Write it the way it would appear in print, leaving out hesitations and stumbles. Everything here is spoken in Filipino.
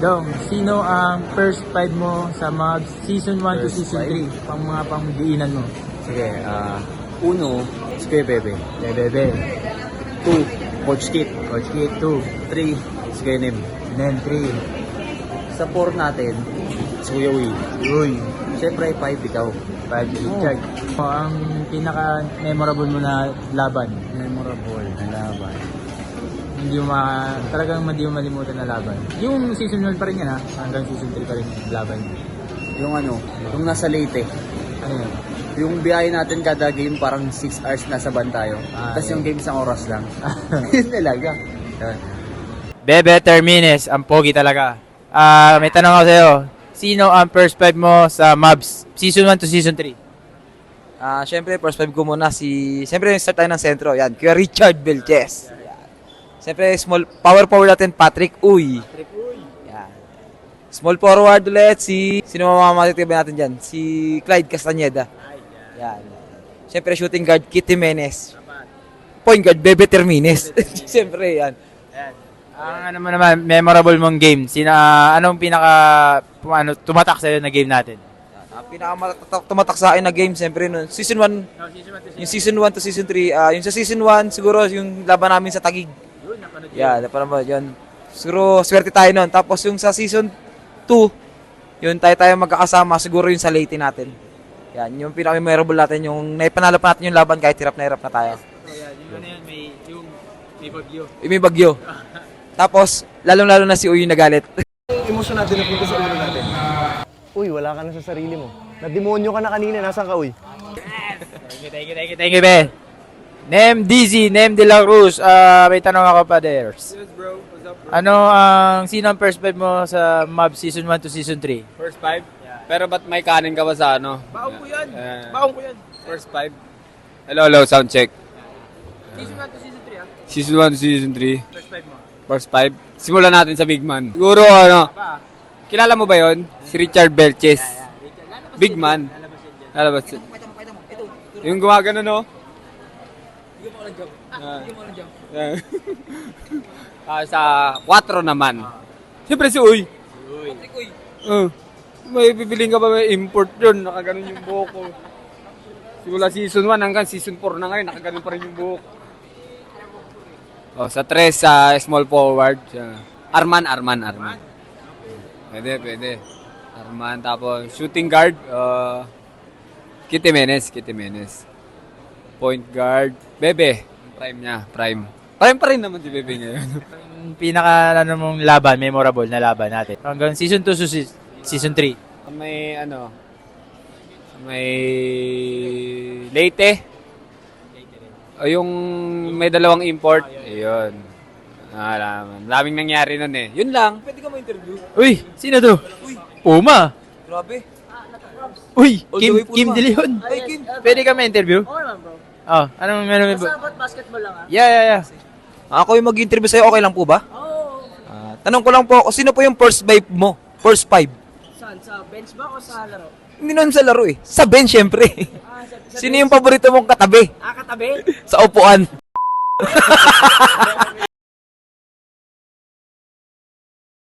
Dong, sino ang first 5 mo sa mga season 1 to season 3? Pang mga pangdiinan mo. Sige, 1, si Kuya Bebe. Bebe. 2, Coach Kit. Coach Kit, 2. 3, si Kuya Nem. Then 3. Sa 4 natin, si Kuya Uy. Uy. Siyempre, 5 ikaw. 5 Richard. Ang pinaka-memorable mo na laban? Memorable na laban. Hindi mo talagang hindi mo malimutan na laban. Yung season 1 pa rin yan ha, hanggang season 3 pa rin yung laban. Yung nasa Leyte. Ano yun? Yung biyahe natin kada game parang 6 hours nasa ban tayo. Tapos yung game isang oras lang. Yun talaga. Bebe Termines, ang pogi talaga. May tanong ako sa'yo. Sino ang first 5 mo sa Mavs? Season 1 to season 3? Siyempre, first 5 ko muna siyempre, start tayo ng sentro. Yan, Kuya Richard Belches. Yan. Siyempre, power forward natin, Patrick Uy. Yan. Small forward ulit, sino mamamatitiba natin dyan? Si Clyde Castañeda. Yan. Siyempre, shooting guard, Kit Jimenez. Point guard, Bebe Termines. Siyempre, yan. Ang ano naman, memorable mong game? Anong pinaka tumatak sa'yo na game natin? Ang pinaka-tumatak sa akin na game, siyempre, no, season 1, yung season 1 to season 3, yung sa season 1, siguro, yung laban namin sa Taguig. Yeah, napanood yun. Siguro, swerte tayo nun. Tapos yung sa season 2, yun tayo magkakasama, siguro yung sa Leyte natin. Yan, yung pinaka-memorable natin, yung naipanalo pa natin yung laban kahit hirap na tayo. May bagyo. Tapos, lalong-lalo na si Uy yung nagalit. Emosyon natin na punta sa ulo natin. Uy, wala ka na sa sarili mo. Nademonyo ka na kanina. Nasaan ka, Uy? Thank you, be. Nem DZ, Nem De La Cruz. May tanong ako pa there. Yes, bro. What's up, bro? Sino ang first 5 mo sa Mavs season 1 to season 3? First 5? Pero ba't may kanin ka ba sa ano? Baong ko yan. First 5? Hello, sound check. Season 1 to season 3 ha? Season 1 to season 3. First 5 mo. First 5? Simulan natin sa big man. Siguro kilala mo ba yon? Si Richard Belches. Big man. Lalabas yun. Yung gumagano no? Sa 4 naman. Siyempre si Uy. May bibiling ka ba may import yun? Nakaganon yung buhok ko. Simula season 1 hanggang season 4 na ngayon, nakaganon pa rin yung buhok. Sa 3 sa small forward. Arman. Pwede. Arman, tapos shooting guard, Kit Jimenez. Point guard, Bebe. Prime niya. Prime pa rin naman si Bebe ngayon. Yung pinaka mong laban, memorable na laban natin. Hanggang season 2 to season 3. May Leyte. O yung may dalawang import. Ayun. Daming nangyari nun eh. Yun lang. Pwede ka ma-interview? Uy, sino to? Puma. Grabe. Uy, All the way Kim Puma. De Leon. Ay, Kim. Pwede ka ma-interview? Okay naman bro. Oh, anong meron mo? About basketball lang ha? Yeah. Ako yung mag-interview sa'yo, okay lang po ba? Oo. Tanong ko lang po, sino po yung first 5 mo? First 5? Saan? Sa bench ba o sa laro? Hindi nun sa laro eh. Sa bench, syempre. Sa Sino yung paborito mong katabi? katabi? Sa upuan.